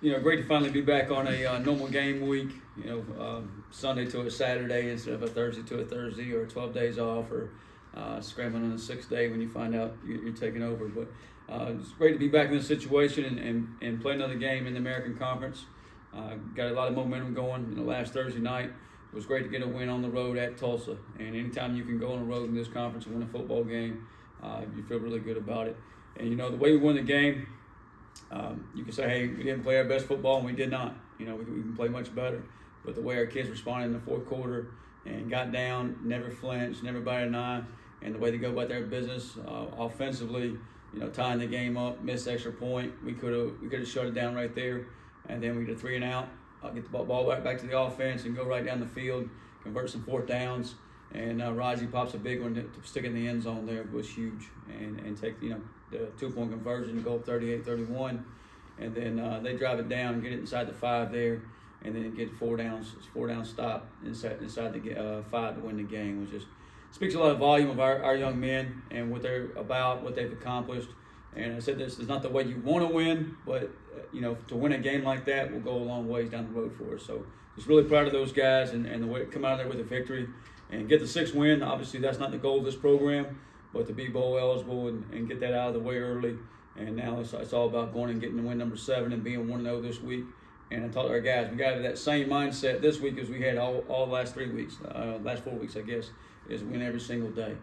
great to finally be back on a normal game week. Sunday to a Saturday instead of a Thursday to a Thursday, or 12 days off, or scrambling on the 6th day when you find out you're taking over. But it's great to be back in this situation and play another game in the American Conference. Got a lot of momentum going. Last Thursday night it was great to get a win on the road at Tulsa. And anytime you can go on the road in this conference and win a football game, you feel really good about it. And the way we won the game, you can say, hey, we didn't play our best football, and we did not. We can play much better. But the way our kids responded in the fourth quarter and got down, never flinched, never batted an eye, and the way they go about their business offensively, tying the game up, missed extra point, we could have shut it down right there, and then we get a 3 and out. Get the ball back to the offense and go right down the field, convert some 4th downs, and Raji pops a big one to stick in the end zone there. It was huge, and take the 2-point conversion to go up 38-31, and then they drive it down and get it inside the 5 there, and then get 4 down stop inside the 5 to win the game. Which just speaks a lot of volume of our young men and what they're about, what they've accomplished. And I said this is not the way you want to win, but to win a game like that will go a long ways down the road for us. So just really proud of those guys and the way to come out of there with a victory and get the 6th win. Obviously that's not the goal of this program, but to be bowl eligible and get that out of the way early. And now it's all about going and getting to win number 7 and being 1-0 this week. And I told our guys, we got that same mindset this week as we had all the last 3 weeks, last 4 weeks, I guess, is win every single day.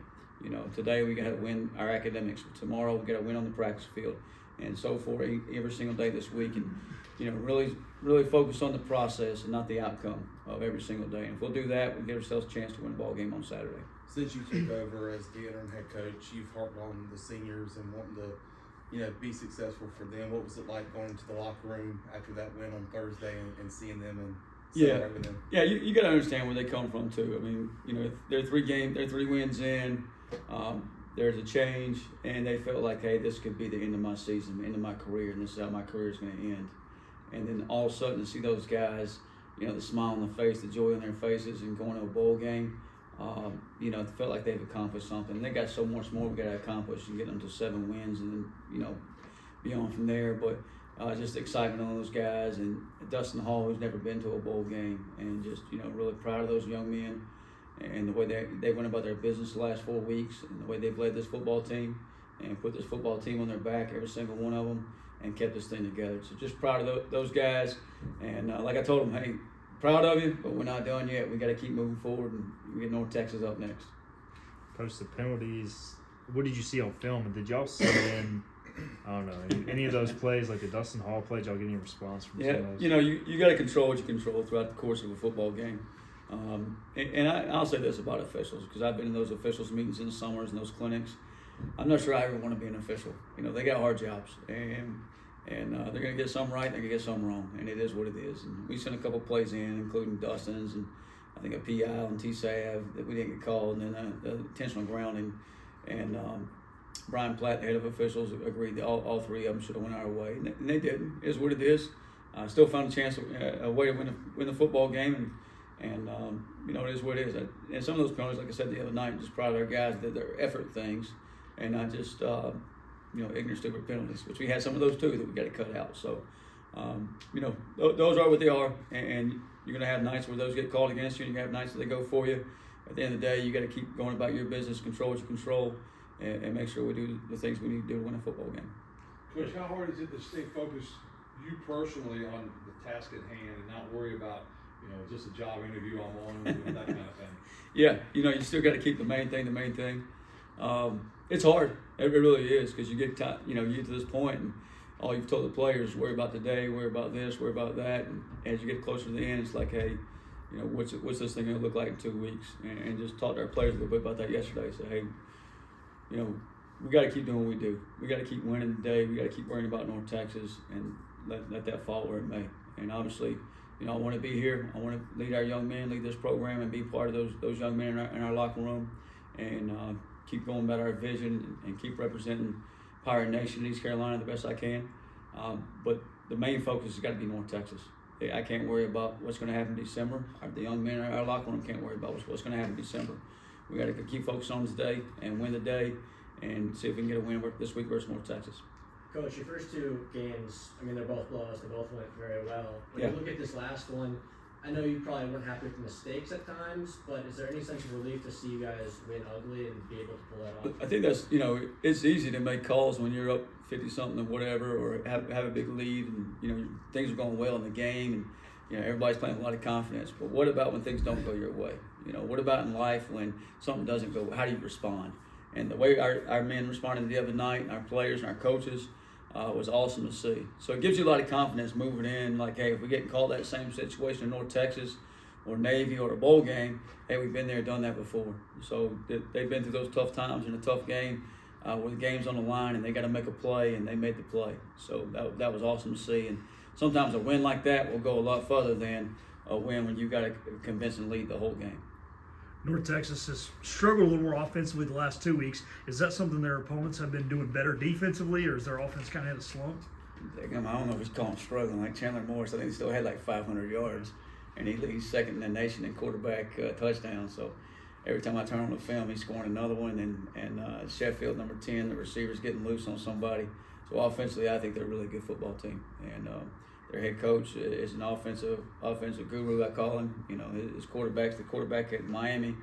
Today we got to win our academics. Tomorrow we got to win on the practice field, and so forth every single day this week. And really focus on the process and not the outcome of every single day. And if we'll do that, we'll give ourselves a chance to win a ball game on Saturday. Since you took over as the interim head coach, you've harped on the seniors and wanting to be successful for them. What was it like going to the locker room after that win on Thursday and seeing them and celebrating with them? Yeah, you got to understand where they come from too. I mean, they're 3 wins in. There's a change, and they felt like, hey, this could be the end of my season, the end of my career, and this is how my career is going to end. And then all of a sudden to see those guys, the smile on the face, the joy on their faces, and going to a bowl game, it felt like they've accomplished something. They got so much more we got to accomplish and get them to 7 wins and then, beyond from there. But just excitement on those guys, and Dustin Hall, who's never been to a bowl game, and just, really proud of those young men and the way they went about their business the last 4 weeks, and the way they've led this football team and put this football team on their back, every single one of them, and kept this thing together. So just proud of those guys. And like I told them, hey, proud of you, but we're not done yet. We got to keep moving forward, and we get North Texas up next. Coach, the penalties, what did you see on film? And did y'all see in, I don't know, any of those plays, like the Dustin Hall play, did y'all get any response from some of those? You got to control what you control throughout the course of a football game. And I'll say this about officials, because I've been in those officials meetings in the summers and those clinics. I'm not sure I ever want to be an official. They got hard jobs, and they're going to get some right, they're going to get some wrong, and it is what it is. And we sent a couple plays in, including Dustin's, and I think a PI on T-Sav that we didn't get called, and then the intentional grounding. And Brian Platt, the head of officials, agreed that all 3 of them should have went our way, and they didn't. It is what it is. Still found a chance, a way to win the football game, and it is what it is. And some of those penalties, like I said the other night, just proud of our guys that they're effort things, and not just ignorant, stupid penalties, which we had some of those too that we got to cut out. So those are what they are, and you're going to have nights where those get called against you, and you're going to have nights that they go for you. At the end of the day, you got to keep going about your business, control what you control, and make sure we do the things we need to do to win a football game. Coach, how hard is it to stay focused, you personally, on the task at hand and not worry about, just a job interview I'm on, and that kind of thing? Yeah, you still got to keep the main thing. It's hard. It really is, because you get you get to this point, and all you've told the players, worry about today, worry about this, worry about that. And as you get closer to the end, it's like, hey, what's this thing going to look like in 2 weeks? And just talk to our players a little bit about that yesterday. Say, hey, we got to keep doing what we do. We got to keep winning today. We got to keep worrying about North Texas, and let that fall where it may. And obviously, I want to be here. I want to lead our young men, lead this program, and be part of those young men in our locker room, and keep going about our vision and keep representing Pirate Nation in East Carolina the best I can. But the main focus has got to be North Texas. I can't worry about what's going to happen in December. The young men in our locker room can't worry about what's going to happen in December. We got to keep focused on today and win the day, and see if we can get a win this week versus North Texas. Coach, your first two games, I mean, they're both blowouts. They both went very well. When Yeah. you look at this last one, I know you probably weren't happy with the mistakes at times, but is there any sense of relief to see you guys win ugly and be able to pull that off? I think that's, you know, it's easy to make calls when you're up 50-something or whatever, or have a big lead, and, you know, things are going well in the game, and, you know, everybody's playing with a lot of confidence. But what about when things don't go your way? You know, what about in life when something doesn't go? How do you respond? And the way our men responded the other night, and our players and our coaches, was awesome to see. So it gives you a lot of confidence moving in. Like, hey, if we get called that same situation in North Texas or Navy or a bowl game, hey, we've been there, done that before. So they've been through those tough times in a tough game where the game's on the line and they got to make a play, and they made the play. So that was awesome to see. And sometimes a win like that will go a lot further than a win when you got to convince and lead the whole game. North Texas has struggled a little more offensively the last 2 weeks. Is that something their opponents have been doing better defensively, or is their offense kind of had a slump? I don't know if it's called struggling. Like Chandler Morris, I think he still had like 500 yards, and he leads second in the nation in quarterback touchdowns. So every time I turn on the film, he's scoring another one. And Sheffield, number 10, the receiver's getting loose on somebody. So offensively, I think they're a really good football team. And their head coach is an offensive guru, I call him. You know, his the quarterback at Miami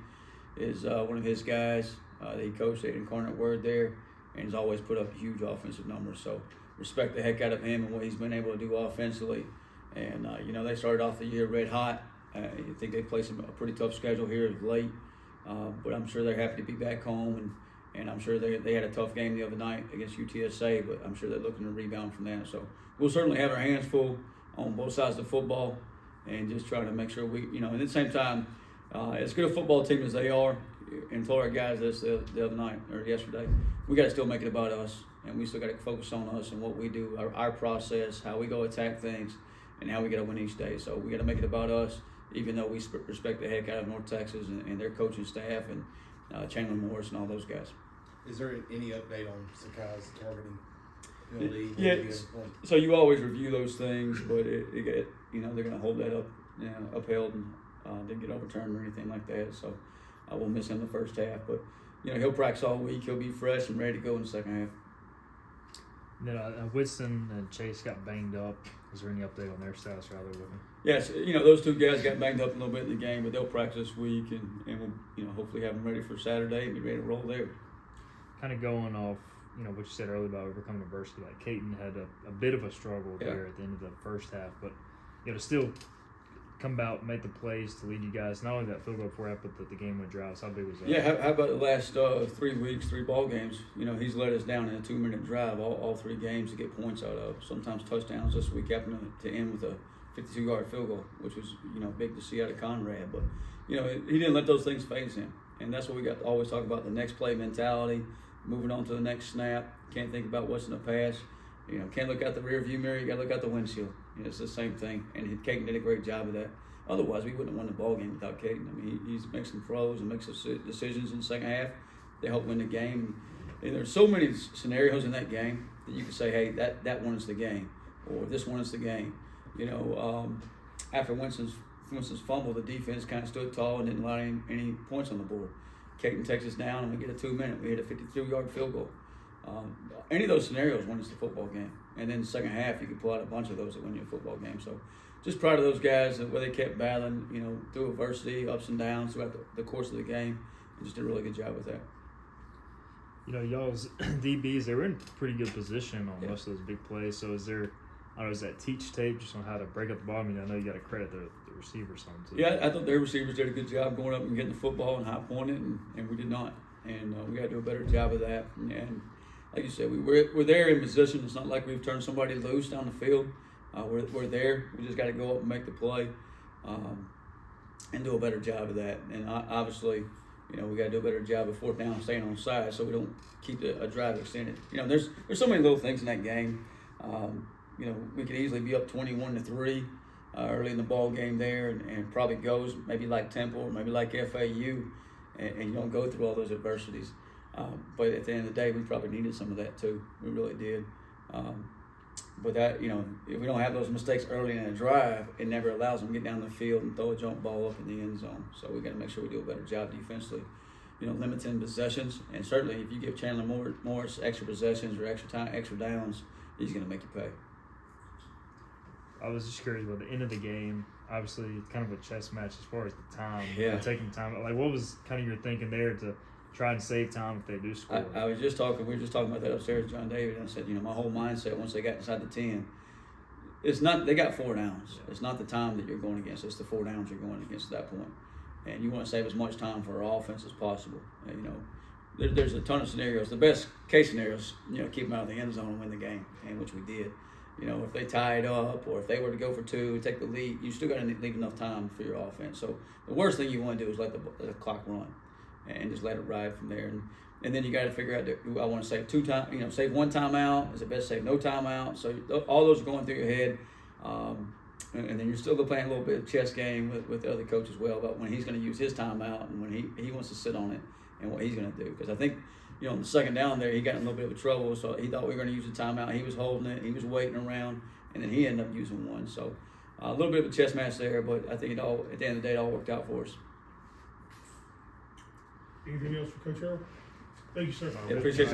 is one of his guys that he coached at Incarnate Word there, and he's always put up huge offensive numbers. So respect the heck out of him and what he's been able to do offensively. And, you know, they started off the year red hot. I think they played a pretty tough schedule here late, but I'm sure they're happy to be back home. And I'm sure they had a tough game the other night against UTSA, but I'm sure they're looking to rebound from that. So we'll certainly have our hands full on both sides of the football and just try to make sure we, you know, and at the same time, as good a football team as they are, and told our guys this the other night or yesterday, we got to still make it about us, and we still got to focus on us and what we do, our process, how we go attack things, and how we got to win each day. So we got to make it about us, even though we respect the heck out of North Texas and their coaching staff and Chandler Morris and all those guys. Is there any update on Sakai's targeting penalty? Yeah, so you always review those things, but it you know, they're going to hold that up, you know, upheld, and didn't get overturned or anything like that. So we'll miss him the first half, but you know, he'll practice all week. He'll be fresh and ready to go in the second half. And then Whitson and Chase got banged up. Is there any update on their status rather with them? Yes, you know, those two guys got banged up a little bit in the game, but they'll practice this week, and we'll, you know, hopefully have them ready for Saturday and be ready to roll there. Kind of going off, you know, what you said earlier about overcoming adversity. Like Caton had a bit of a struggle there at the end of the first half, but you know, to still come out, make the plays to lead you guys. Not only that field goal before that, but the game went dry. So how big was that? Yeah, how about the last 3 weeks, 3 ball games? You know, he's let us down in a 2-minute drive all 3 games to get points out of. Sometimes touchdowns. This week happened to end with a 52-yard field goal, which was, you know, big to see out of Conrad. But, you know, he didn't let those things phase him. And that's what we got to always talk about, the next play mentality, moving on to the next snap. Can't think about what's in the past. You know, can't look out the rear view mirror. You got to look out the windshield. You know, it's the same thing. And Caton did a great job of that. Otherwise, we wouldn't have won the ball game without Caton. I mean, he's makes some throws and makes some decisions in the second half. They help win the game. And there's so many scenarios in that game that you can say, hey, that one is the game, or this one is the game. You know, after Winston's fumble, the defense kind of stood tall and didn't allow any points on the board. Caton takes us down, and we get a 2-minute. We hit a 52-yard field goal. Any of those scenarios wins the football game. And then the second half, you can pull out a bunch of those that win you a football game. So just proud of those guys where they kept battling, you know, through adversity, ups and downs throughout the course of the game, and just did a really good job with that. You know, y'all's DBs, they were in pretty good position on most of those big plays. So is there, I don't know, is that teach tape just on how to break up the ball? I mean, I know you got to credit the receivers some too. Yeah, I thought their receivers did a good job going up and getting the football and high pointing, and we did not. And we got to do a better job of that. And like you said, we're there in position. It's not like we've turned somebody loose down the field. We're there. We just got to go up and make the play, and do a better job of that. And obviously, you know, we got to do a better job of 4th down, staying on side, so we don't keep a drive extended. You know, there's so many little things in that game. You know, we could easily be up 21-3 early in the ball game there, and probably goes maybe like Temple or maybe like FAU, and you don't go through all those adversities. But at the end of the day, we probably needed some of that too. We really did. But that, you know, if we don't have those mistakes early in a drive, it never allows them to get down the field and throw a jump ball up in the end zone. So we got to make sure we do a better job defensively, you know, limiting possessions. And certainly if you give Chandler Morris extra possessions or extra time, extra downs, he's going to make you pay. I was just curious about the end of the game. Obviously, it's kind of a chess match as far as the time. Yeah. Taking time. Like, what was kind of your thinking there to try and save time if they do score? We were just talking about that upstairs with John David, and I said, my whole mindset once they got inside the 10, it's not, they got 4 downs. Yeah. It's not the time that you're going against, it's the 4 downs you're going against at that point. And you want to save as much time for our offense as possible. And, there's a ton of scenarios. The best case scenarios, keep them out of the end zone and win the game, and which we did. If they tie it up or if they were to go for 2, take the lead, you still got to leave enough time for your offense. So the worst thing you want to do is let the clock run and just let it ride from there. And then you got to figure out, do I want to save 2 time, save 1 timeout? Is it best to save no timeout? So all those are going through your head. And then you're still playing a little bit of chess game with the other coach as well about when he's going to use his timeout and when he wants to sit on it and what he's going to do. Because I think, on the second down there, he got in a little bit of trouble. So he thought we were going to use the timeout. He was holding it. He was waiting around. And then he ended up using one. So a little bit of a chess match there. But I think at the end of the day, it all worked out for us. Anything else for Coach Harrell? Thank you, sir. Yeah, appreciate it.